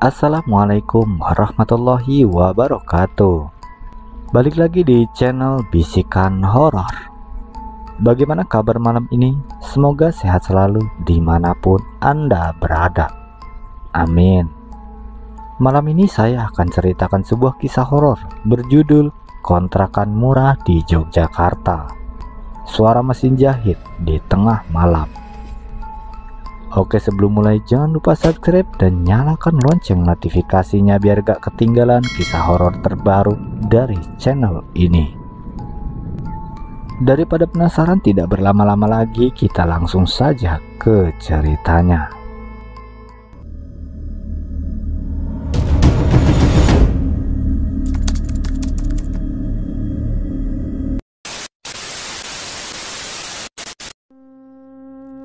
Assalamualaikum warahmatullahi wabarakatuh. Balik lagi di channel Bisikan Horor. Bagaimana kabar malam ini? Semoga sehat selalu dimanapun Anda berada. Amin. Malam ini saya akan ceritakan sebuah kisah horor berjudul Kontrakan Murah di Yogyakarta. Suara mesin jahit di tengah malam. Oke, sebelum mulai jangan lupa subscribe dan nyalakan lonceng notifikasinya biar gak ketinggalan kisah horor terbaru dari channel ini. Daripada penasaran, tidak berlama-lama lagi, kita langsung saja ke ceritanya.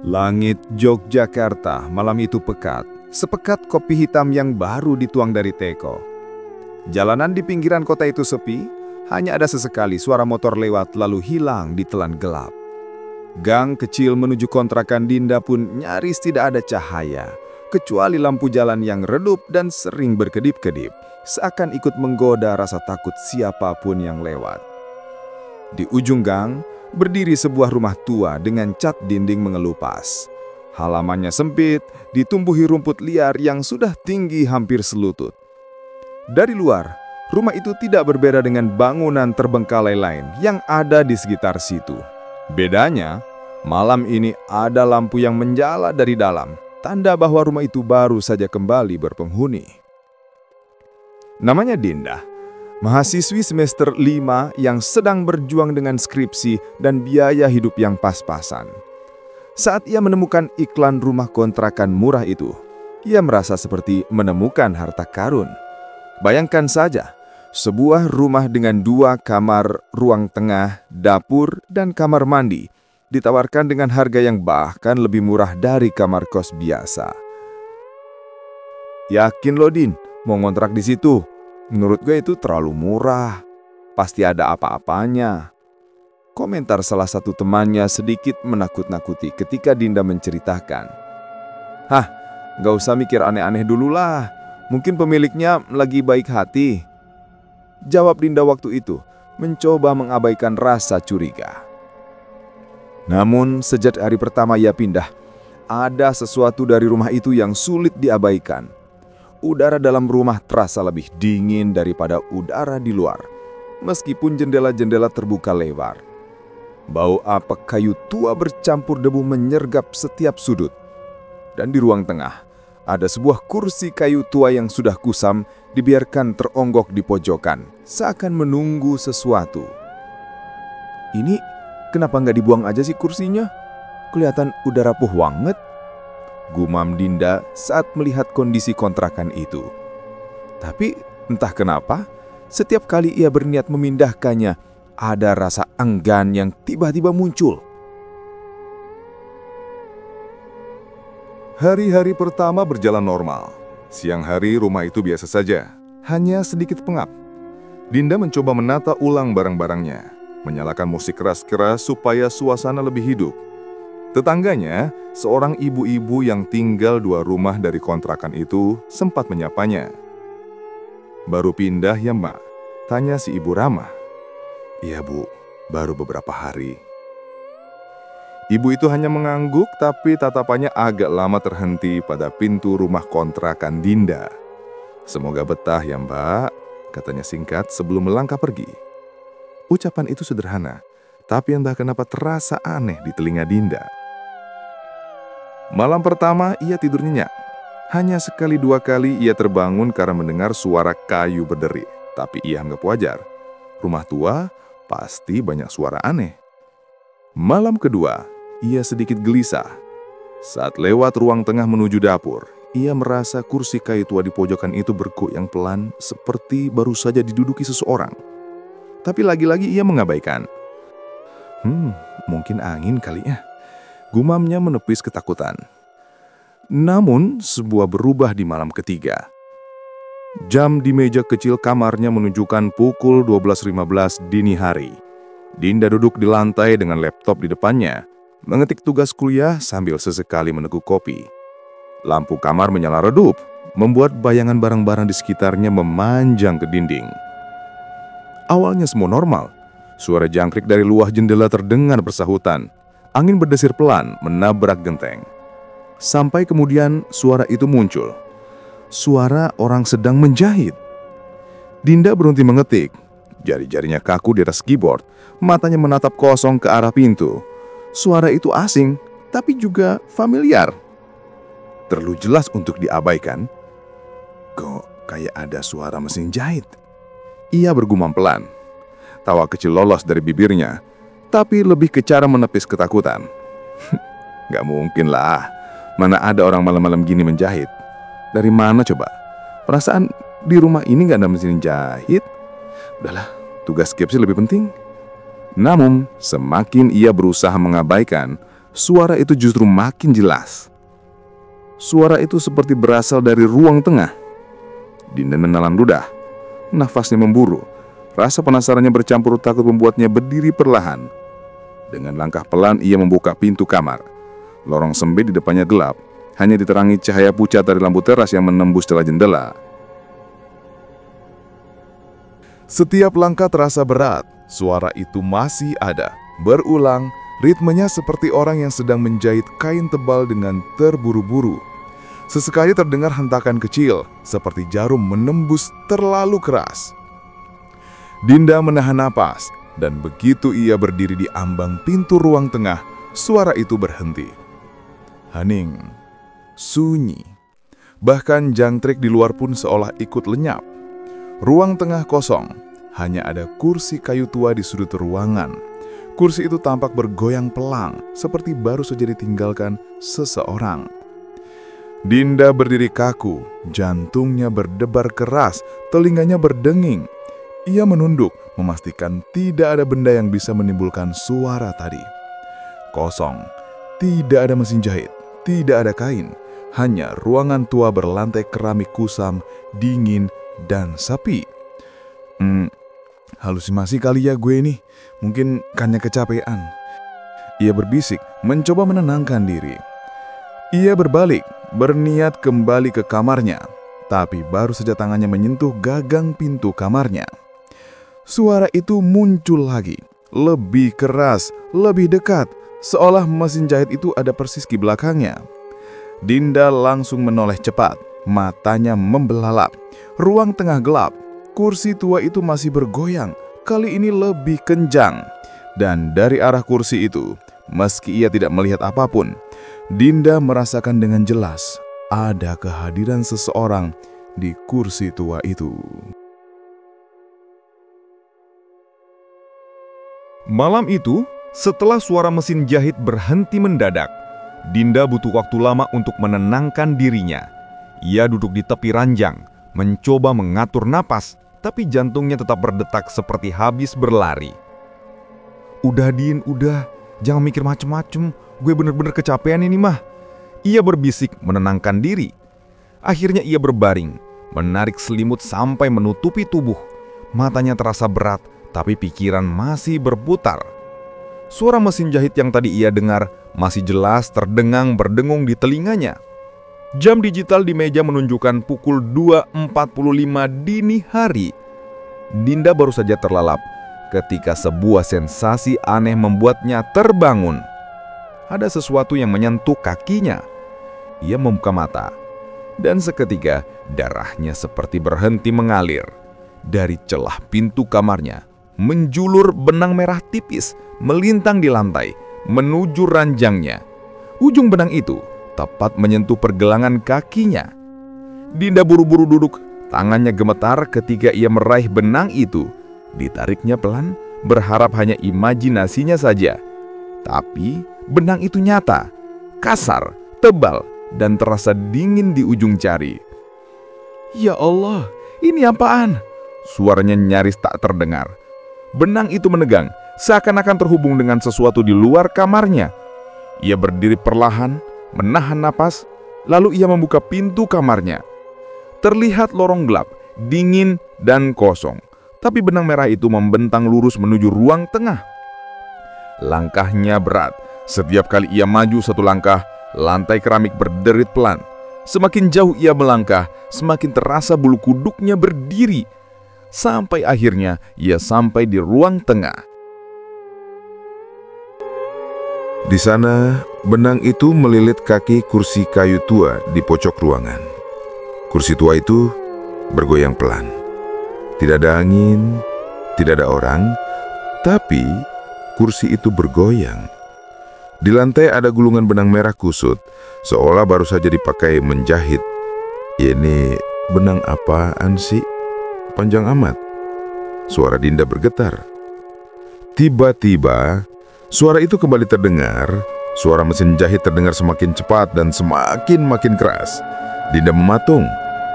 Langit Yogyakarta malam itu pekat, sepekat kopi hitam yang baru dituang dari teko. Jalanan di pinggiran kota itu sepi, hanya ada sesekali suara motor lewat lalu hilang di telan gelap. Gang kecil menuju kontrakan Dinda pun nyaris tidak ada cahaya, kecuali lampu jalan yang redup dan sering berkedip-kedip, seakan ikut menggoda rasa takut siapapun yang lewat. Di ujung gang, berdiri sebuah rumah tua dengan cat dinding mengelupas. Halamannya sempit, ditumbuhi rumput liar yang sudah tinggi hampir selutut. Dari luar, rumah itu tidak berbeda dengan bangunan terbengkalai lain yang ada di sekitar situ. Bedanya, malam ini ada lampu yang menjala dari dalam, tanda bahwa rumah itu baru saja kembali berpenghuni. Namanya Dinda, mahasiswi semester 5 yang sedang berjuang dengan skripsi dan biaya hidup yang pas-pasan. Saat ia menemukan iklan rumah kontrakan murah itu, ia merasa seperti menemukan harta karun. Bayangkan saja, sebuah rumah dengan 2 kamar, ruang tengah, dapur, dan kamar mandi, ditawarkan dengan harga yang bahkan lebih murah dari kamar kos biasa. Yakin lo, Din, mau ngontrak di situ? Menurut gue itu terlalu murah, pasti ada apa-apanya. Komentar salah satu temannya sedikit menakut-nakuti ketika Dinda menceritakan. Hah, gak usah mikir aneh-aneh dulu lah, mungkin pemiliknya lagi baik hati. Jawab Dinda waktu itu, mencoba mengabaikan rasa curiga. Namun sejak hari pertama ia pindah, ada sesuatu dari rumah itu yang sulit diabaikan. Udara dalam rumah terasa lebih dingin daripada udara di luar, meskipun jendela-jendela terbuka lebar. Bau apek kayu tua bercampur debu menyergap setiap sudut. Dan di ruang tengah, ada sebuah kursi kayu tua yang sudah kusam dibiarkan teronggok di pojokan, seakan menunggu sesuatu. Ini kenapa nggak dibuang aja sih kursinya? Kelihatan udah rapuh banget. Gumam Dinda saat melihat kondisi kontrakan itu. Tapi entah kenapa, setiap kali ia berniat memindahkannya, ada rasa enggan yang tiba-tiba muncul. Hari-hari pertama berjalan normal. Siang hari rumah itu biasa saja, hanya sedikit pengap. Dinda mencoba menata ulang barang-barangnya, menyalakan musik keras-keras supaya suasana lebih hidup. Tetangganya, seorang ibu-ibu yang tinggal 2 rumah dari kontrakan itu, sempat menyapanya. Baru pindah ya, Mbak? Tanya si Ibu Ramah. Iya, Bu, baru beberapa hari. Ibu itu hanya mengangguk, tapi tatapannya agak lama terhenti pada pintu rumah kontrakan Dinda. Semoga betah ya, Mbak, katanya singkat sebelum melangkah pergi. Ucapan itu sederhana, tapi entah kenapa terasa aneh di telinga Dinda. Malam pertama ia tidur nyenyak. Hanya sekali 2 kali ia terbangun karena mendengar suara kayu berderi. Tapi ia anggap wajar. Rumah tua pasti banyak suara aneh. Malam kedua ia sedikit gelisah. Saat lewat ruang tengah menuju dapur, ia merasa kursi kayu tua di pojokan itu bergoyang pelan seperti baru saja diduduki seseorang. Tapi lagi-lagi ia mengabaikan. Mungkin angin kali ya. Gumamnya menepis ketakutan. Namun, sebuah berubah di malam ketiga. Jam di meja kecil kamarnya menunjukkan pukul 12.15 dini hari. Dinda duduk di lantai dengan laptop di depannya, mengetik tugas kuliah sambil sesekali meneguk kopi. Lampu kamar menyala redup, membuat bayangan barang-barang di sekitarnya memanjang ke dinding. Awalnya semua normal. Suara jangkrik dari luar jendela terdengar bersahutan. Angin berdesir pelan menabrak genteng. Sampai kemudian suara itu muncul. Suara orang sedang menjahit. Dinda berhenti mengetik. Jari-jarinya kaku di atas keyboard. Matanya menatap kosong ke arah pintu. Suara itu asing, tapi juga familiar. Terlalu jelas untuk diabaikan. Kok kayak ada suara mesin jahit? Ia bergumam pelan. Tawa kecil lolos dari bibirnya, tapi lebih ke cara menepis ketakutan. Gak mungkin lah, mana ada orang malam-malam gini menjahit. Dari mana coba? Perasaan di rumah ini gak ada mesin jahit. Udahlah, tugas skripsi lebih penting. Namun, semakin ia berusaha mengabaikan, suara itu justru makin jelas. Suara itu seperti berasal dari ruang tengah. Dinda menelan ludah. Nafasnya memburu. Rasa penasarannya bercampur takut membuatnya berdiri perlahan. Dengan langkah pelan ia membuka pintu kamar. Lorong sempit di depannya gelap. Hanya diterangi cahaya pucat dari lampu teras yang menembus celah jendela. Setiap langkah terasa berat. Suara itu masih ada. Berulang, ritmenya seperti orang yang sedang menjahit kain tebal dengan terburu-buru. Sesekali terdengar hentakan kecil, seperti jarum menembus terlalu keras. Dinda menahan napas, dan begitu ia berdiri di ambang pintu ruang tengah, suara itu berhenti. Hening, sunyi. Bahkan jangkrik di luar pun seolah ikut lenyap. Ruang tengah kosong, hanya ada kursi kayu tua di sudut ruangan. Kursi itu tampak bergoyang pelan, seperti baru saja ditinggalkan seseorang. Dinda berdiri kaku, jantungnya berdebar keras, telinganya berdenging. Ia menunduk, memastikan tidak ada benda yang bisa menimbulkan suara tadi. Kosong, tidak ada mesin jahit, tidak ada kain, hanya ruangan tua berlantai keramik kusam, dingin, dan sepi. Halusinasi kali ya gue nih, mungkin karena kecapean. Ia berbisik, mencoba menenangkan diri. Ia berbalik, berniat kembali ke kamarnya, tapi baru saja tangannya menyentuh gagang pintu kamarnya. Suara itu muncul lagi, lebih keras, lebih dekat, seolah mesin jahit itu ada persis di belakangnya. Dinda langsung menoleh cepat, matanya membelalak. Ruang tengah gelap. Kursi tua itu masih bergoyang, kali ini lebih kencang. Dan dari arah kursi itu, meski ia tidak melihat apapun, Dinda merasakan dengan jelas ada kehadiran seseorang di kursi tua itu. Malam itu, setelah suara mesin jahit berhenti mendadak, Dinda butuh waktu lama untuk menenangkan dirinya. Ia duduk di tepi ranjang, mencoba mengatur napas, tapi jantungnya tetap berdetak seperti habis berlari. Udah Din, udah. Jangan mikir macem-macem. Gue bener-bener kecapean ini mah. Ia berbisik menenangkan diri. Akhirnya ia berbaring, menarik selimut sampai menutupi tubuh. Matanya terasa berat, tapi pikiran masih berputar. Suara mesin jahit yang tadi ia dengar masih jelas terdengang berdengung di telinganya. Jam digital di meja menunjukkan pukul 2.45 dini hari. Dinda baru saja terlelap ketika sebuah sensasi aneh membuatnya terbangun. Ada sesuatu yang menyentuh kakinya. Ia membuka mata, dan seketika darahnya seperti berhenti mengalir. Dari celah pintu kamarnya menjulur benang merah tipis, melintang di lantai, menuju ranjangnya. Ujung benang itu tepat menyentuh pergelangan kakinya. Dinda buru-buru duduk, tangannya gemetar ketika ia meraih benang itu. Ditariknya pelan, berharap hanya imajinasinya saja. Tapi benang itu nyata, kasar, tebal, dan terasa dingin di ujung jari. Ya Allah, ini apaan? Suaranya nyaris tak terdengar. Benang itu menegang, seakan-akan terhubung dengan sesuatu di luar kamarnya. Ia berdiri perlahan, menahan napas, lalu ia membuka pintu kamarnya. Terlihat lorong gelap, dingin, dan kosong. Tapi benang merah itu membentang lurus menuju ruang tengah. Langkahnya berat. Setiap kali ia maju satu langkah, lantai keramik berderit pelan. Semakin jauh ia melangkah, semakin terasa bulu kuduknya berdiri. Sampai akhirnya ia sampai di ruang tengah. Di sana, benang itu melilit kaki kursi kayu tua di pojok ruangan. Kursi tua itu bergoyang pelan. Tidak ada angin, tidak ada orang, tapi kursi itu bergoyang. Di lantai ada gulungan benang merah kusut, seolah baru saja dipakai menjahit. Ini benang apaan sih? Panjang amat. Suara Dinda bergetar. Tiba-tiba, suara itu kembali terdengar. Suara mesin jahit terdengar semakin cepat dan makin keras. Dinda mematung.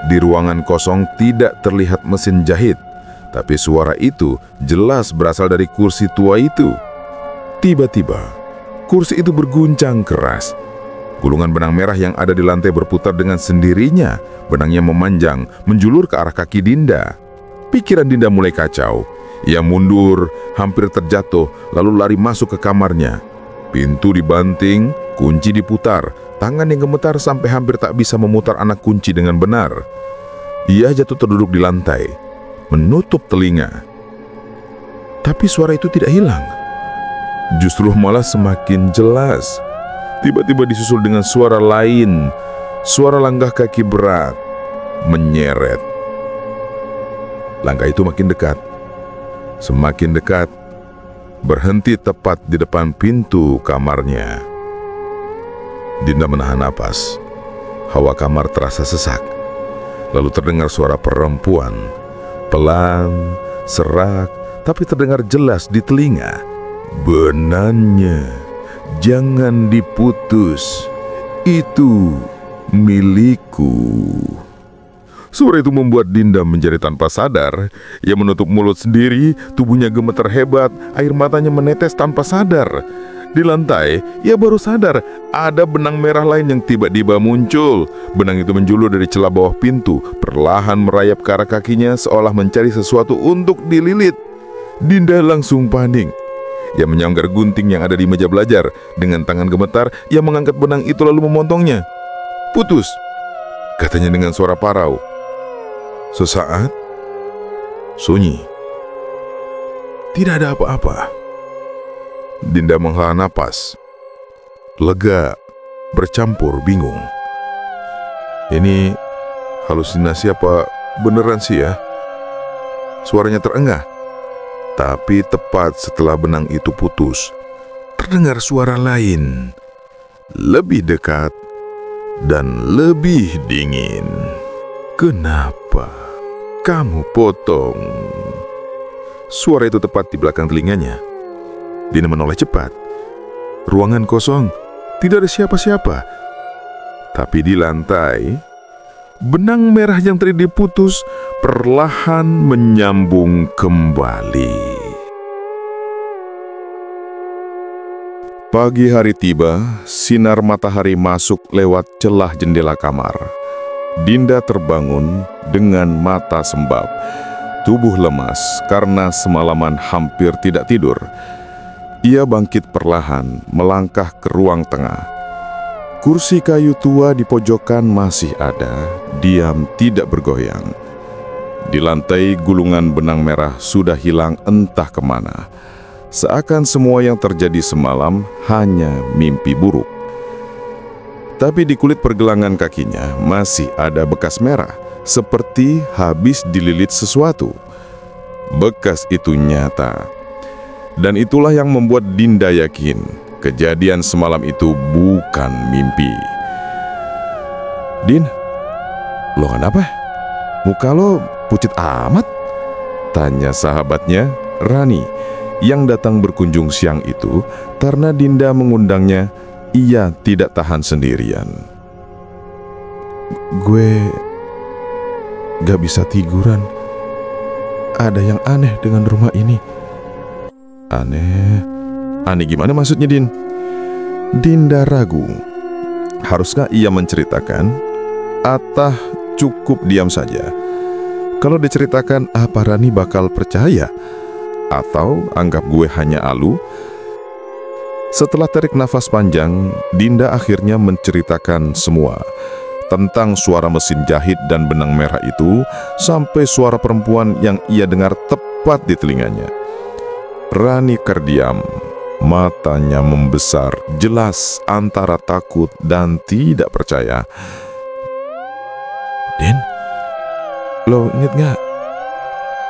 Di ruangan kosong tidak terlihat mesin jahit, tapi suara itu jelas berasal dari kursi tua itu. Tiba-tiba, kursi itu berguncang keras. Gulungan benang merah yang ada di lantai berputar dengan sendirinya. Benangnya memanjang, menjulur ke arah kaki Dinda. Pikiran Dinda mulai kacau. Ia mundur, hampir terjatuh, lalu lari masuk ke kamarnya. Pintu dibanting, kunci diputar. Tangan yang gemetar sampai hampir tak bisa memutar anak kunci dengan benar. Ia jatuh terduduk di lantai, menutup telinga. Tapi suara itu tidak hilang. Justru malah semakin jelas. Tiba-tiba disusul dengan suara lain. Suara langkah kaki berat, menyeret. Langkah itu makin dekat. Semakin dekat, berhenti tepat di depan pintu kamarnya. Dinda menahan napas. Hawa kamar terasa sesak. Lalu terdengar suara perempuan. Pelan, serak, tapi terdengar jelas di telinga. Benarnya, jangan diputus. Itu milikku. Suara itu membuat Dinda menjadi tanpa sadar. Ia menutup mulut sendiri, tubuhnya gemetar hebat, air matanya menetes tanpa sadar. Di lantai, ia baru sadar ada benang merah lain yang tiba-tiba muncul. Benang itu menjulur dari celah bawah pintu, perlahan merayap ke arah kakinya seolah mencari sesuatu untuk dililit. Dinda langsung panik. Ia menyanggar gunting yang ada di meja belajar. Dengan tangan gemetar, ia mengangkat benang itu lalu memotongnya. "Putus," katanya dengan suara parau. Sesaat, sunyi. Tidak ada apa-apa. Dinda menghela napas. Lega, bercampur bingung. Ini halusinasi apa beneran sih ya? Suaranya terengah. Tapi tepat setelah benang itu putus, terdengar suara lain. Lebih dekat dan lebih dingin. "Kenapa kamu potong?" Suara itu tepat di belakang telinganya. Dinda menoleh cepat. Ruangan kosong, tidak ada siapa-siapa. Tapi di lantai, benang merah yang tadi diputus perlahan menyambung kembali. Pagi hari tiba, sinar matahari masuk lewat celah jendela kamar. Dinda terbangun dengan mata sembab. Tubuh lemas karena semalaman hampir tidak tidur. Ia bangkit perlahan, melangkah ke ruang tengah. Kursi kayu tua di pojokan masih ada, diam tidak bergoyang. Di lantai gulungan benang merah sudah hilang entah kemana. Seakan semua yang terjadi semalam hanya mimpi buruk. Tapi di kulit pergelangan kakinya masih ada bekas merah, seperti habis dililit sesuatu. Bekas itu nyata. Dan itulah yang membuat Dinda yakin kejadian semalam itu bukan mimpi. "Din, lo kenapa? Muka lo pucet amat?" tanya sahabatnya Rani yang datang berkunjung siang itu karena Dinda mengundangnya. Ia tidak tahan sendirian. "Gue gak bisa tiduran. Ada yang aneh dengan rumah ini." "Aneh? Aneh gimana maksudnya, Din?" Dinda ragu. Haruskah ia menceritakan? Atau cukup diam saja? Kalau diceritakan, apa Rani bakal percaya? Atau anggap gue hanya alu? Setelah tarik nafas panjang, Dinda akhirnya menceritakan semua. tentang suara mesin jahit dan benang merah itu sampai suara perempuan yang ia dengar tepat di telinganya. Rani terdiam, matanya membesar, jelas antara takut dan tidak percaya. "Den, lo inget gak?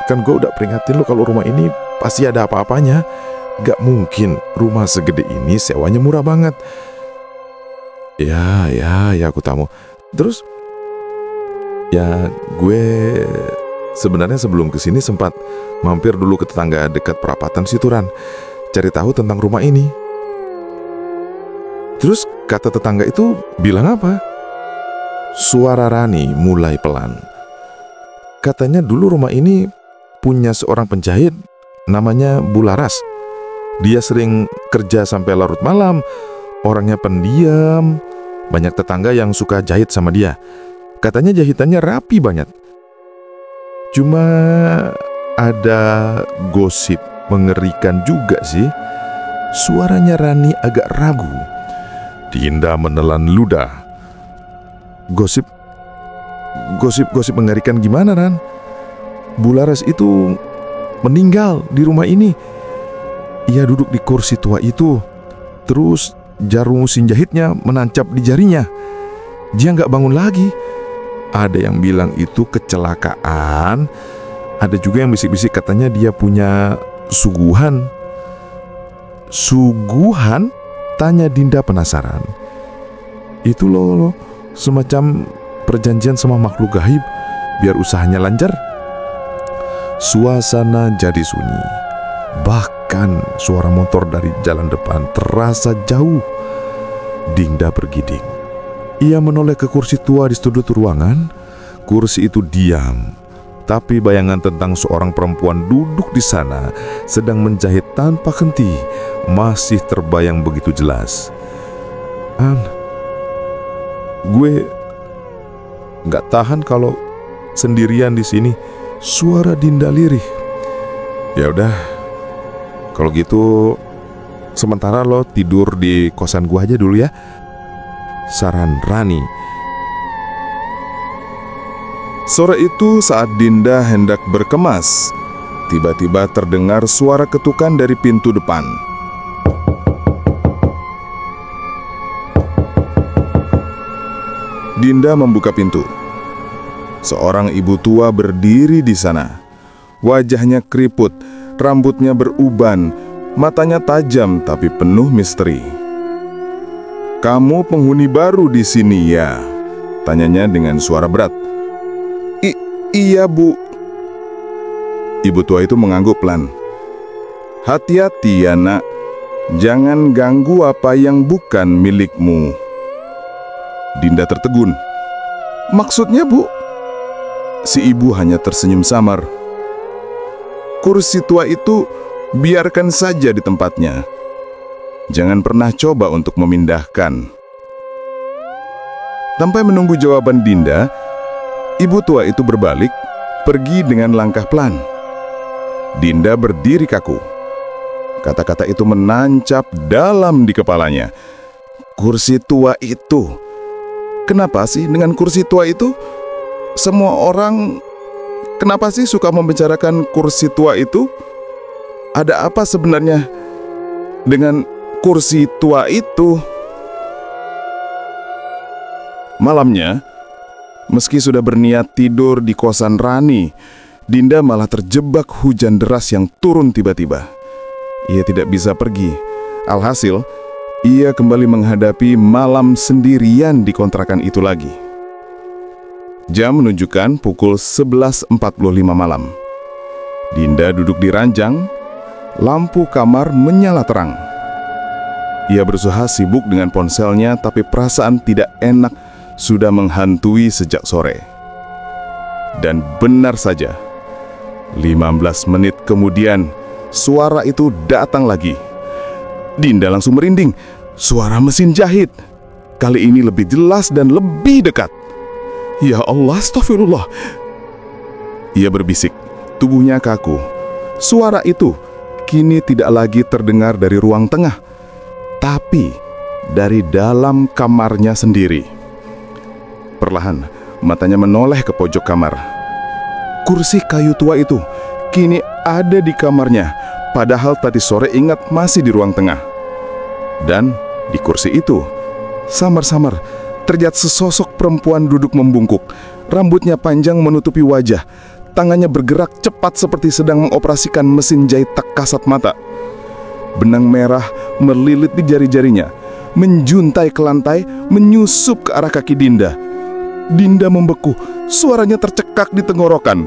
Kan gue udah peringatin lo kalau rumah ini pasti ada apa-apanya. Gak mungkin rumah segede ini sewanya murah banget." Ya aku tahu. Terus, ya gue sebenarnya sebelum kesini sempat mampir dulu ke tetangga dekat perapatan situ, Ran, cari tahu tentang rumah ini. Terus kata tetangga itu bilang apa? Suara Rani mulai pelan. Katanya dulu rumah ini punya seorang penjahit namanya Bu Laras. Dia sering kerja sampai larut malam, orangnya pendiam, banyak tetangga yang suka jahit sama dia. Katanya jahitannya rapi banget. Cuma ada gosip mengerikan juga sih. Suaranya Rani agak ragu. Dinda menelan ludah. Gosip mengerikan gimana, Ran? Bu Laras itu meninggal di rumah ini. Ia duduk di kursi tua itu. Terus jarum mesin jahitnya menancap di jarinya. Dia nggak bangun lagi. Ada yang bilang itu kecelakaan. Ada juga yang bisik-bisik katanya dia punya suguhan. Suguhan? Tanya Dinda penasaran. Itu loh, semacam perjanjian sama makhluk gaib biar usahanya lancar. Suasana jadi sunyi. Bahkan suara motor dari jalan depan terasa jauh. Dinda bergidik. Ia menoleh ke kursi tua di sudut ruangan. Kursi itu diam, tapi bayangan tentang seorang perempuan duduk di sana sedang menjahit tanpa henti masih terbayang begitu jelas. Gue nggak tahan kalau sendirian di sini. Suara Dinda lirih. Ya udah, kalau gitu sementara lo tidur di kosan gue aja dulu ya, saran Rani. Sore itu saat Dinda hendak berkemas, tiba-tiba terdengar suara ketukan dari pintu depan. Dinda membuka pintu. Seorang ibu tua berdiri di sana. Wajahnya keriput, rambutnya beruban, matanya tajam tapi penuh misteri. "Kamu penghuni baru di sini ya?" tanyanya dengan suara berat. Iya, Bu." Ibu tua itu mengangguk pelan. "Hati-hati ya, Nak. Jangan ganggu apa yang bukan milikmu." Dinda tertegun. "Maksudnya, Bu?" Si ibu hanya tersenyum samar. "Kursi tua itu biarkan saja di tempatnya. Jangan pernah coba untuk memindahkan." Tanpa menunggu jawaban Dinda, ibu tua itu berbalik, pergi dengan langkah pelan. Dinda berdiri kaku. Kata-kata itu menancap dalam di kepalanya. Kursi tua itu. Kenapa sih dengan kursi tua itu? Semua orang kenapa sih suka membicarakan kursi tua itu? Ada apa sebenarnya dengan kursi tua itu? Malamnya, meski sudah berniat tidur di kosan Rani, Dinda malah terjebak hujan deras yang turun tiba-tiba. Ia tidak bisa pergi. Alhasil, ia kembali menghadapi malam sendirian di kontrakan itu lagi. Jam menunjukkan pukul 11.45 malam. Dinda duduk di ranjang, lampu kamar menyala terang. Ia berusaha sibuk dengan ponselnya, tapi perasaan tidak enak sudah menghantui sejak sore. Dan benar saja, 15 menit kemudian, suara itu datang lagi. Dinda langsung merinding. Suara mesin jahit. Kali ini lebih jelas dan lebih dekat. Ya Allah, astagfirullah. Ia berbisik, tubuhnya kaku. Suara itu kini tidak lagi terdengar dari ruang tengah, tapi dari dalam kamarnya sendiri. Perlahan, matanya menoleh ke pojok kamar. Kursi kayu tua itu kini ada di kamarnya, padahal tadi sore ingat masih di ruang tengah. Dan di kursi itu, samar-samar terlihat sesosok perempuan duduk membungkuk. Rambutnya panjang menutupi wajah. Tangannya bergerak cepat seperti sedang mengoperasikan mesin jahit tak kasat mata. Benang merah melilit di jari-jarinya, menjuntai ke lantai, menyusup ke arah kaki Dinda. Dinda membeku, suaranya tercekak di tenggorokan.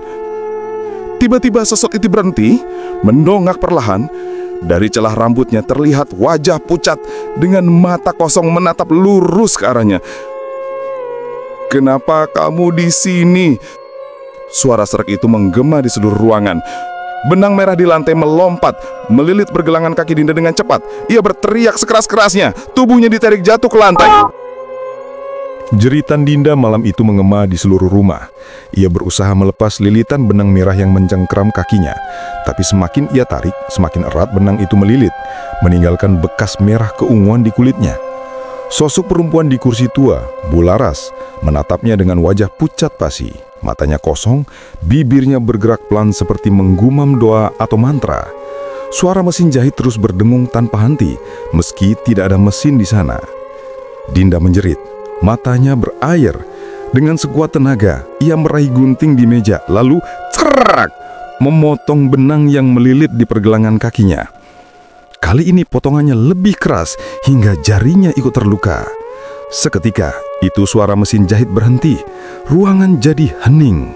Tiba-tiba sosok itu berhenti, mendongak perlahan. Dari celah rambutnya terlihat wajah pucat dengan mata kosong menatap lurus ke arahnya. "Kenapa kamu di sini?" Suara serak itu menggema di seluruh ruangan. Benang merah di lantai melompat, melilit pergelangan kaki Dinda dengan cepat. Ia berteriak sekeras-kerasnya, tubuhnya ditarik jatuh ke lantai. Jeritan Dinda malam itu mengema di seluruh rumah. Ia berusaha melepas lilitan benang merah yang mencengkram kakinya. Tapi semakin ia tarik, semakin erat benang itu melilit, meninggalkan bekas merah keunguan di kulitnya. Sosok perempuan di kursi tua, Bularas, menatapnya dengan wajah pucat pasi. Matanya kosong, bibirnya bergerak pelan seperti menggumam doa atau mantra. Suara mesin jahit terus berdengung tanpa henti, meski tidak ada mesin di sana. Dinda menjerit. Matanya berair. Dengan sekuat tenaga, ia meraih gunting di meja, lalu cerak, memotong benang yang melilit di pergelangan kakinya. Kali ini potongannya lebih keras hingga jarinya ikut terluka. Seketika itu suara mesin jahit berhenti. Ruangan jadi hening.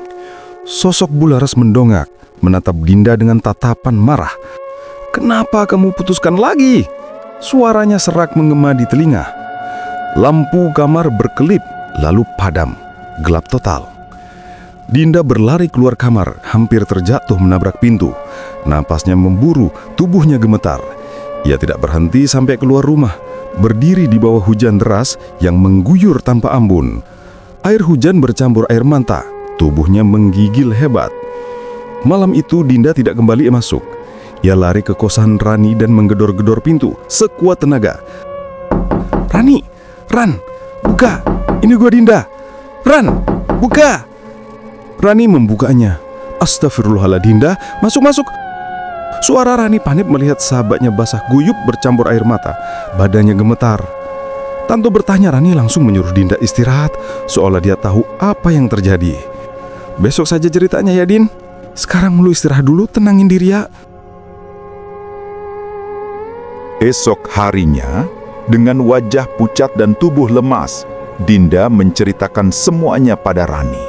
Sosok Bularas mendongak, menatap Dinda dengan tatapan marah. "Kenapa kamu putuskan lagi?" Suaranya serak menggema di telinga. Lampu kamar berkelip, lalu padam, gelap total. Dinda berlari keluar kamar, hampir terjatuh menabrak pintu. Napasnya memburu, tubuhnya gemetar. Ia tidak berhenti sampai keluar rumah, berdiri di bawah hujan deras yang mengguyur tanpa ampun. Air hujan bercampur air mata, tubuhnya menggigil hebat. Malam itu Dinda tidak kembali masuk. Ia lari ke kosan Rani dan menggedor-gedor pintu sekuat tenaga. "Rani! Ran, buka! Ini gua Dinda! Ran, buka!" Rani membukanya. "Astagfirullahaladzim, Dinda, masuk!" Suara Rani panik melihat sahabatnya basah guyup bercampur air mata. Badannya gemetar. Tanto bertanya, Rani langsung menyuruh Dinda istirahat, seolah dia tahu apa yang terjadi. "Besok saja ceritanya ya, Din. Sekarang lu istirahat dulu, tenangin diri ya." Esok harinya, dengan wajah pucat dan tubuh lemas, Dinda menceritakan semuanya pada Rani.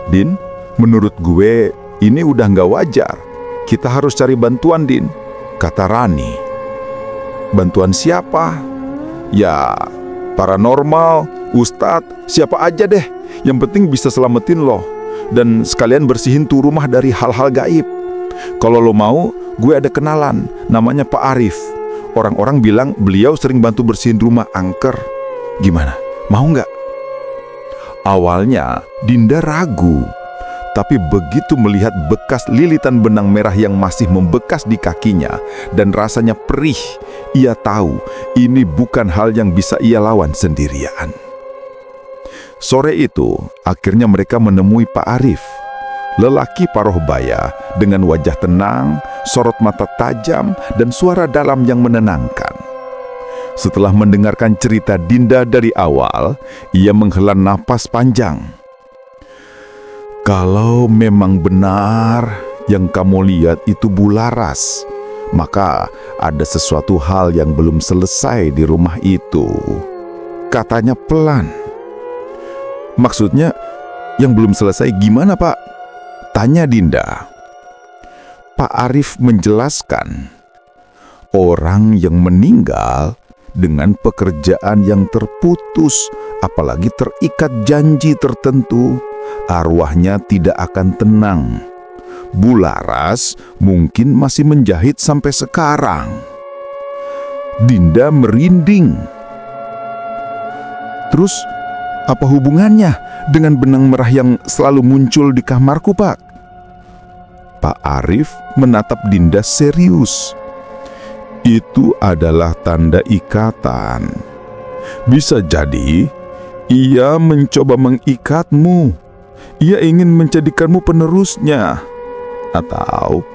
"Din, menurut gue ini udah nggak wajar. Kita harus cari bantuan, Din," kata Rani. "Bantuan siapa?" "Ya, paranormal, ustadz, siapa aja deh. Yang penting bisa selamatin lo. Dan sekalian bersihin tuh rumah dari hal-hal gaib. Kalau lo mau, gue ada kenalan, namanya Pak Arif. Orang-orang bilang beliau sering bantu bersihin rumah angker. Gimana? Mau nggak?" Awalnya Dinda ragu, tapi begitu melihat bekas lilitan benang merah yang masih membekas di kakinya dan rasanya perih, ia tahu ini bukan hal yang bisa ia lawan sendirian. Sore itu, akhirnya mereka menemui Pak Arif. Lelaki paruh baya dengan wajah tenang, sorot mata tajam, dan suara dalam yang menenangkan. Setelah mendengarkan cerita Dinda dari awal, ia menghela napas panjang. "Kalau memang benar yang kamu lihat itu Bularas, maka ada sesuatu hal yang belum selesai di rumah itu," katanya pelan. "Maksudnya yang belum selesai gimana, Pak?" tanya Dinda. Pak Arif menjelaskan, orang yang meninggal dengan pekerjaan yang terputus, apalagi terikat janji tertentu, arwahnya tidak akan tenang. Bularas mungkin masih menjahit sampai sekarang. Dinda merinding. "Terus apa hubungannya dengan benang merah yang selalu muncul di kamarku, Pak?" Pak Arif menatap Dinda serius. "Itu adalah tanda ikatan. Bisa jadi Ia mencoba mengikatmu. Ia ingin menjadikanmu penerusnya. Atau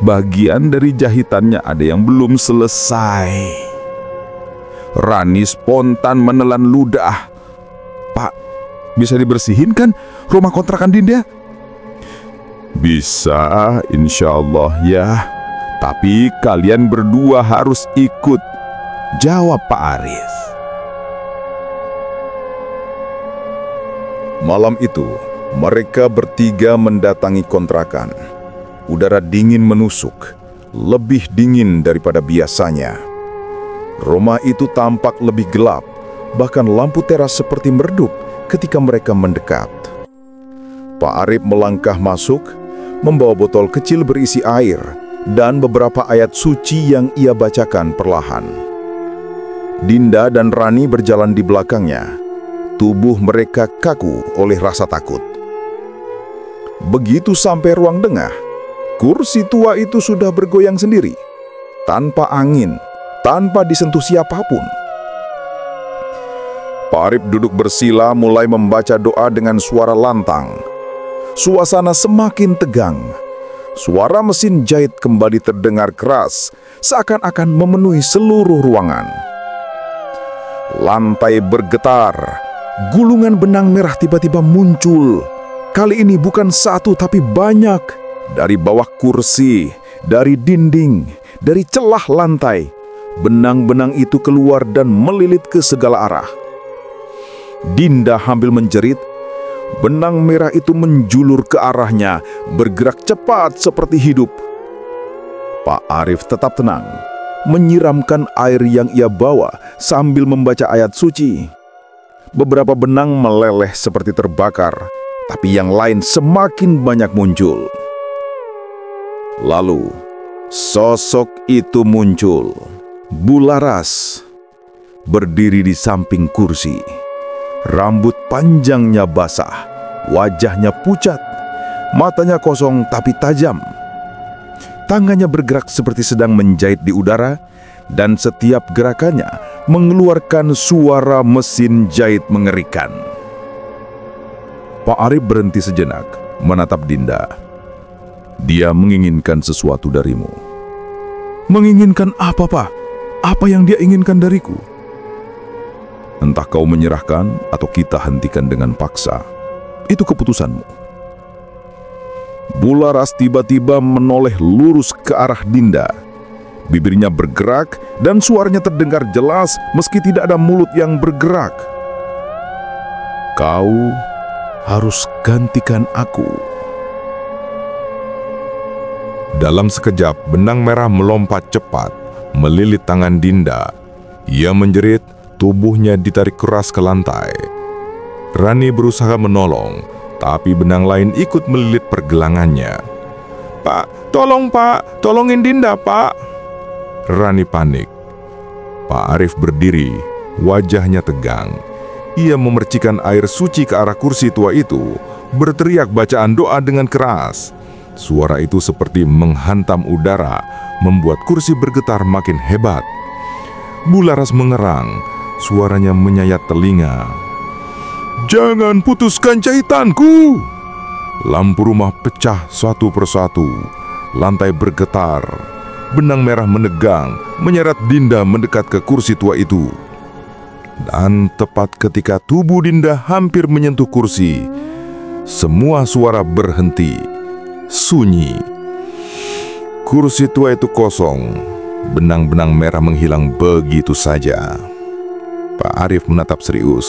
bagian dari jahitannya ada yang belum selesai. Rani spontan menelan ludah. Pak, bisa dibersihin kan rumah kontrakan Dinda? Bisa, insya Allah ya. Tapi kalian berdua harus ikut, jawab Pak Arif. Malam itu, mereka bertiga mendatangi kontrakan. Udara dingin menusuk, lebih dingin daripada biasanya. Rumah itu tampak lebih gelap, bahkan lampu teras seperti meredup ketika mereka mendekat. Pak Arif melangkah masuk, membawa botol kecil berisi air dan beberapa ayat suci yang ia bacakan perlahan. Dinda dan Rani berjalan di belakangnya. Tubuh mereka kaku oleh rasa takut. Begitu sampai ruang tengah, kursi tua itu sudah bergoyang sendiri, tanpa angin, tanpa disentuh siapapun. Pak Arif duduk bersila mulai membaca doa dengan suara lantang. Suasana semakin tegang. Suara mesin jahit kembali terdengar keras, seakan-akan memenuhi seluruh ruangan. Lantai bergetar. Gulungan benang merah tiba-tiba muncul. Kali ini bukan satu tapi banyak. Dari bawah kursi, dari dinding, dari celah lantai. Benang-benang itu keluar dan melilit ke segala arah. Dinda sambil menjerit. Benang merah itu menjulur ke arahnya, bergerak cepat seperti hidup. Pak Arif tetap tenang, menyiramkan air yang ia bawa sambil membaca ayat suci. Beberapa benang meleleh seperti terbakar, tapi yang lain semakin banyak muncul. Lalu, sosok itu muncul. Bularas berdiri di samping kursi. Rambut panjangnya basah, wajahnya pucat, matanya kosong tapi tajam. Tangannya bergerak seperti sedang menjahit di udara, dan setiap gerakannya mengeluarkan suara mesin jahit mengerikan. Pak Arif berhenti sejenak, menatap Dinda. Dia menginginkan sesuatu darimu. Menginginkan apa, Pak? Apa yang dia inginkan dariku? Entah kau menyerahkan atau kita hentikan dengan paksa. Itu keputusanmu. Bularas tiba-tiba menoleh lurus ke arah Dinda. Bibirnya bergerak dan suaranya terdengar jelas meski tidak ada mulut yang bergerak. Kau harus gantikan aku. Dalam sekejap, benang merah melompat cepat, melilit tangan Dinda. Ia menjerit, tubuhnya ditarik keras ke lantai. Rani berusaha menolong, tapi benang lain ikut melilit pergelangannya. Pak, tolongin Dinda, Pak. Rani panik. Pak Arif berdiri, wajahnya tegang. Ia memercikan air suci ke arah kursi tua itu, berteriak bacaan doa dengan keras. Suara itu seperti menghantam udara, membuat kursi bergetar makin hebat. Bularas mengerang, suaranya menyayat telinga. Jangan putuskan jahitanku! Lampu rumah pecah satu persatu, lantai bergetar. Benang merah menegang, menyeret Dinda mendekat ke kursi tua itu. Dan tepat ketika tubuh Dinda hampir menyentuh kursi, semua suara berhenti, sunyi. Kursi tua itu kosong, benang-benang merah menghilang begitu saja. Pak Arif menatap serius.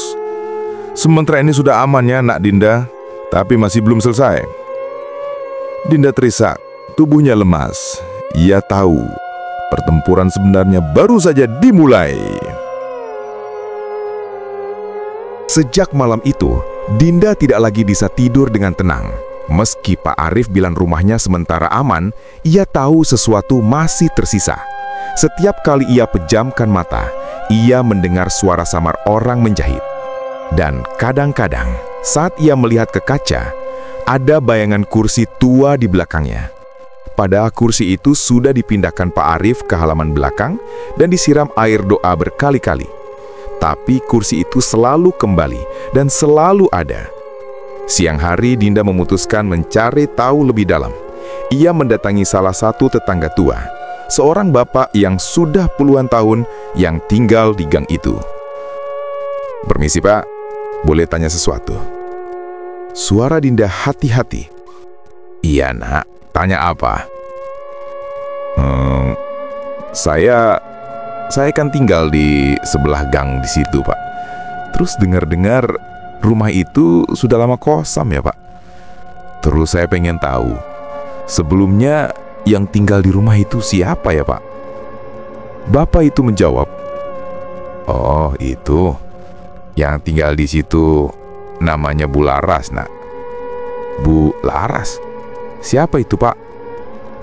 Sementara ini sudah aman ya, Nak Dinda, tapi masih belum selesai. Dinda terisak, tubuhnya lemas. Ia tahu pertempuran sebenarnya baru saja dimulai. Sejak malam itu, Dinda tidak lagi bisa tidur dengan tenang. Meski Pak Arif bilang rumahnya sementara aman, ia tahu sesuatu masih tersisa. Setiap kali ia pejamkan mata, ia mendengar suara samar orang menjahit. Dan kadang-kadang saat ia melihat ke kaca, ada bayangan kursi tua di belakangnya. Padahal kursi itu sudah dipindahkan Pak Arif ke halaman belakang dan disiram air doa berkali-kali. Tapi kursi itu selalu kembali dan selalu ada. Siang hari Dinda memutuskan mencari tahu lebih dalam. Ia mendatangi salah satu tetangga tua, seorang bapak yang sudah puluhan tahun yang tinggal di gang itu. "Permisi Pak, boleh tanya sesuatu?" Suara Dinda hati-hati. "Iya nak, tanya apa?" Saya kan tinggal di sebelah gang di situ Pak. Terus dengar-dengar rumah itu sudah lama kosong ya Pak. Terus saya pengen tahu, sebelumnya yang tinggal di rumah itu siapa ya Pak?" Bapak itu menjawab, "Oh itu, yang tinggal di situ namanya Bu Laras nak." "Bu Laras? Siapa itu Pak?"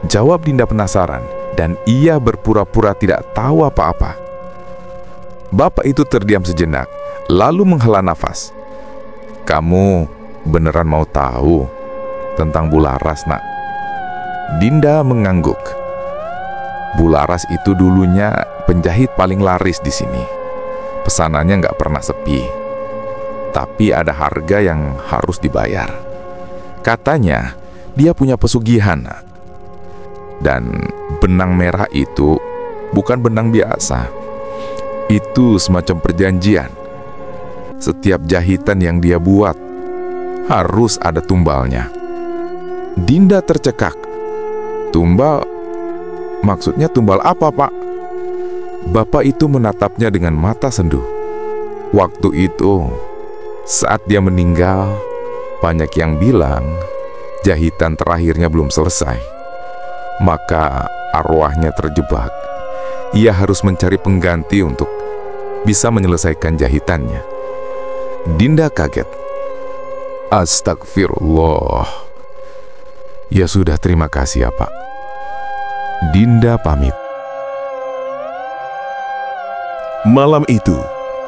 Jawab Dinda penasaran, dan ia berpura-pura tidak tahu apa-apa. Bapak itu terdiam sejenak, lalu menghela nafas. "Kamu beneran mau tahu tentang Bu Laras nak?" Dinda mengangguk. Bu Laras itu dulunya penjahit paling laris di sini. Pesanannya nggak pernah sepi. Tapi ada harga yang harus dibayar. Katanya dia punya pesugihan. Dan benang merah itu bukan benang biasa. Itu semacam perjanjian. Setiap jahitan yang dia buat harus ada tumbalnya. Dinda tercekak. "Tumbal? Maksudnya tumbal apa Pak?" Bapak itu menatapnya dengan mata sendu. "Waktu itu, saat dia meninggal, banyak yang bilang jahitan terakhirnya belum selesai. Maka arwahnya terjebak. Ia harus mencari pengganti untuk bisa menyelesaikan jahitannya." Dinda kaget. "Astagfirullah." "Ya sudah, terima kasih ya Pak." Dinda pamit. Malam itu,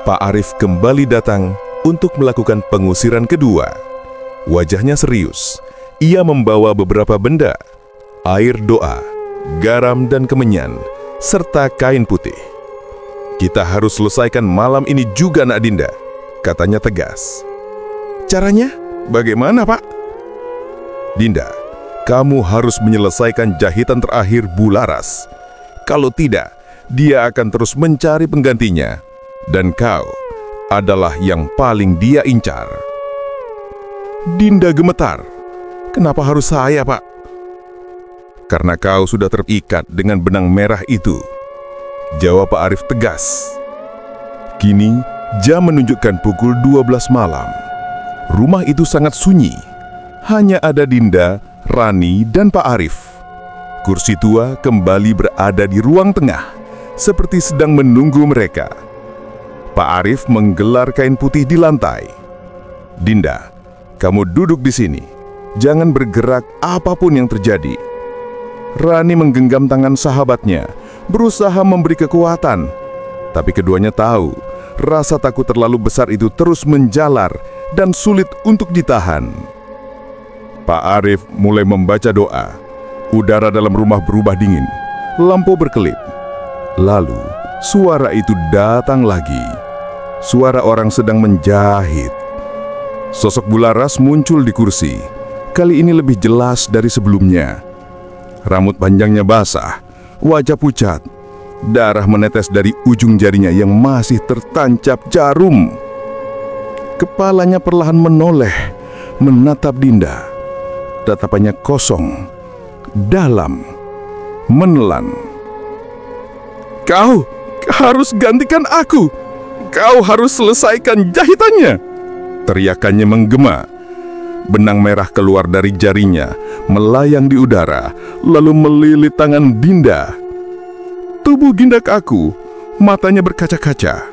Pak Arif kembali datang untuk melakukan pengusiran kedua. Wajahnya serius. Ia membawa beberapa benda: air doa, garam dan kemenyan, serta kain putih. "Kita harus selesaikan malam ini juga nak Dinda," katanya tegas. "Caranya bagaimana Pak?" "Dinda, kamu harus menyelesaikan jahitan terakhir Bu Laras. Kalau tidak, dia akan terus mencari penggantinya. Dan kau adalah yang paling dia incar." Dinda gemetar. "Kenapa harus saya Pak?" "Karena kau sudah terikat dengan benang merah itu," jawab Pak Arif tegas. Kini jam menunjukkan pukul 12 malam. Rumah itu sangat sunyi. Hanya ada Dinda, Rani, dan Pak Arif. Kursi tua kembali berada di ruang tengah, seperti sedang menunggu mereka. Pak Arif menggelar kain putih di lantai. "Dinda, kamu duduk di sini. Jangan bergerak apapun yang terjadi." Rani menggenggam tangan sahabatnya, berusaha memberi kekuatan. Tapi keduanya tahu, rasa takut terlalu besar itu terus menjalar dan sulit untuk ditahan. Pak Arif mulai membaca doa. Udara dalam rumah berubah dingin. Lampu berkelip. Lalu, suara itu datang lagi. Suara orang sedang menjahit. Sosok Bu Laras muncul di kursi. Kali ini lebih jelas dari sebelumnya. Rambut panjangnya basah, wajah pucat, darah menetes dari ujung jarinya yang masih tertancap jarum. Kepalanya perlahan menoleh, menatap Dinda. Tatapannya kosong, dalam, menelan. "Kau harus gantikan aku. Kau harus selesaikan jahitannya," teriakannya menggema. Benang merah keluar dari jarinya, melayang di udara, lalu melilit tangan Dinda. Tubuh Dinda kaku, matanya berkaca-kaca.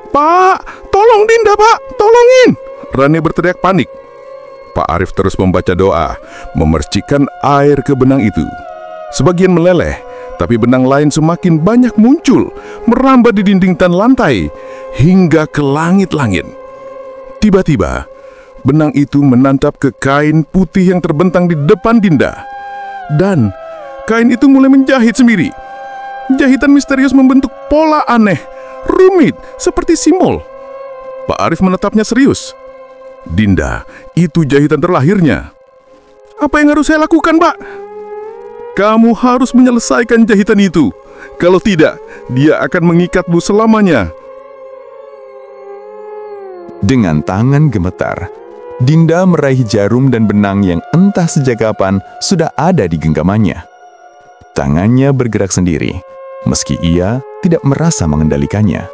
"Pak, tolong Dinda Pak, tolongin!" Rani berteriak panik. Pak Arif terus membaca doa, memercikkan air ke benang itu. Sebagian meleleh, tapi benang lain semakin banyak muncul, merambat di dinding dan lantai, hingga ke langit-langit. Tiba-tiba, benang itu menantap ke kain putih yang terbentang di depan Dinda. Dan kain itu mulai menjahit sendiri. Jahitan misterius membentuk pola aneh, rumit, seperti simbol. Pak Arif menatapnya serius. Dinda, itu jahitan terlahirnya. Apa yang harus saya lakukan, Pak? Kamu harus menyelesaikan jahitan itu. Kalau tidak, dia akan mengikatmu selamanya. Dengan tangan gemetar, Dinda meraih jarum dan benang yang entah sejak kapan sudah ada di genggamannya. Tangannya bergerak sendiri, meski ia tidak merasa mengendalikannya.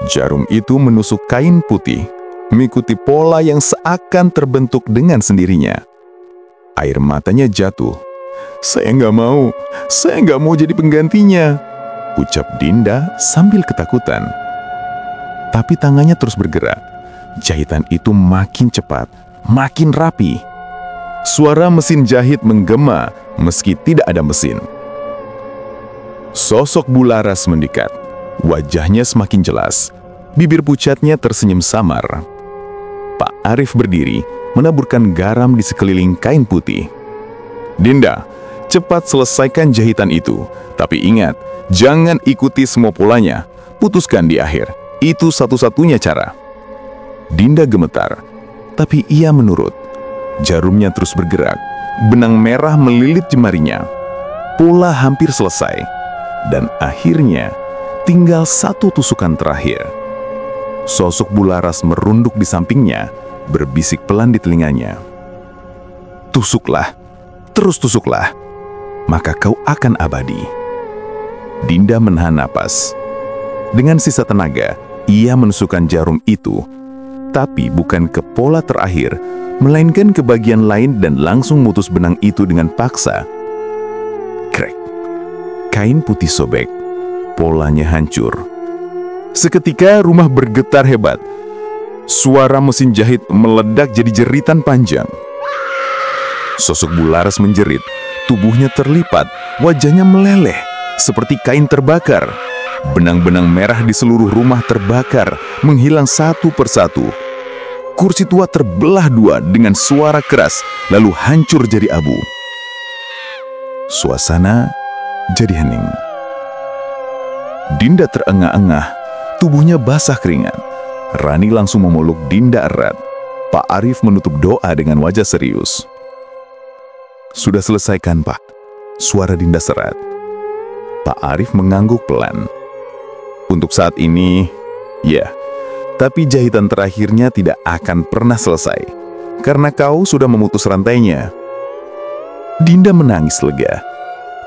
Jarum itu menusuk kain putih, mengikuti pola yang seakan terbentuk dengan sendirinya. Air matanya jatuh. Saya nggak mau jadi penggantinya, ucap Dinda sambil ketakutan. Tapi tangannya terus bergerak. Jahitan itu makin cepat, makin rapi. Suara mesin jahit menggema meski tidak ada mesin. Sosok Bularas mendekat. Wajahnya semakin jelas. Bibir pucatnya tersenyum samar. Pak Arif berdiri, menaburkan garam di sekeliling kain putih. Dinda, cepat selesaikan jahitan itu. Tapi ingat, jangan ikuti semua polanya. Putuskan di akhir. Itu satu-satunya cara. Dinda gemetar, tapi ia menurut. Jarumnya terus bergerak. Benang merah melilit jemarinya. Pola hampir selesai. Dan akhirnya, tinggal satu tusukan terakhir. Sosok Bularas merunduk di sampingnya, berbisik pelan di telinganya. Tusuklah, terus tusuklah, maka kau akan abadi. Dinda menahan napas. Dengan sisa tenaga, ia menusukkan jarum itu, tapi bukan ke pola terakhir, melainkan ke bagian lain dan langsung mutus benang itu dengan paksa. Krek. Kain putih sobek, polanya hancur. Seketika rumah bergetar hebat. Suara mesin jahit meledak jadi jeritan panjang. Sosok Bularas menjerit, tubuhnya terlipat, wajahnya meleleh, seperti kain terbakar. Benang-benang merah di seluruh rumah terbakar, menghilang satu persatu. Kursi tua terbelah dua dengan suara keras, lalu hancur jadi abu. Suasana jadi hening. Dinda terengah-engah, tubuhnya basah keringat. Rani langsung memeluk Dinda erat. Pak Arif menutup doa dengan wajah serius. Sudah selesaikan, Pak. Suara Dinda serat. Pak Arif mengangguk pelan. Untuk saat ini, ya, tapi jahitan terakhirnya tidak akan pernah selesai, karena kau sudah memutus rantainya. Dinda menangis lega.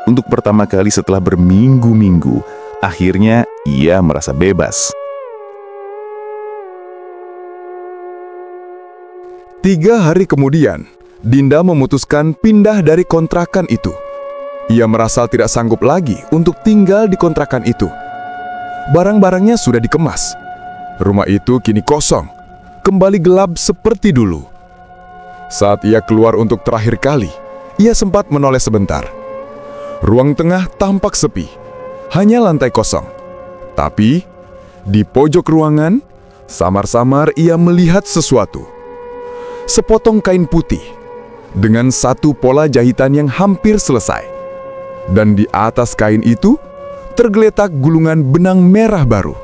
Untuk pertama kali setelah berminggu-minggu, akhirnya ia merasa bebas. 3 hari kemudian, Dinda memutuskan pindah dari kontrakan itu. Ia merasa tidak sanggup lagi untuk tinggal di kontrakan itu. Barang-barangnya sudah dikemas. Rumah itu kini kosong, kembali gelap seperti dulu. Saat ia keluar untuk terakhir kali, ia sempat menoleh sebentar. Ruang tengah tampak sepi, hanya lantai kosong. Tapi, di pojok ruangan, samar-samar ia melihat sesuatu. Sepotong kain putih, dengan satu pola jahitan yang hampir selesai. Dan di atas kain itu, tergeletak gulungan benang merah baru.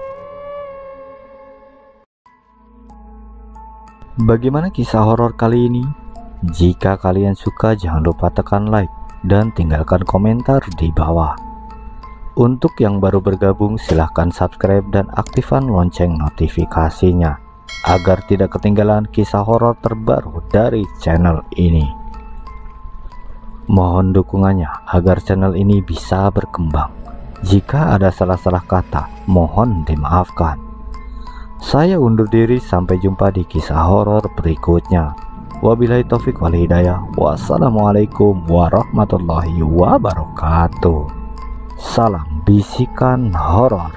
Bagaimana kisah horor kali ini? Jika kalian suka, jangan lupa tekan like dan tinggalkan komentar di bawah. Untuk yang baru bergabung, silahkan subscribe dan aktifkan lonceng notifikasinya agar tidak ketinggalan kisah horor terbaru dari channel ini. Mohon dukungannya agar channel ini bisa berkembang. Jika ada salah-salah kata, mohon dimaafkan. Saya undur diri, sampai jumpa di kisah horor berikutnya. Wabillahi taufik wal hidayah. Wassalamualaikum warahmatullahi wabarakatuh. Salam bisikan horor.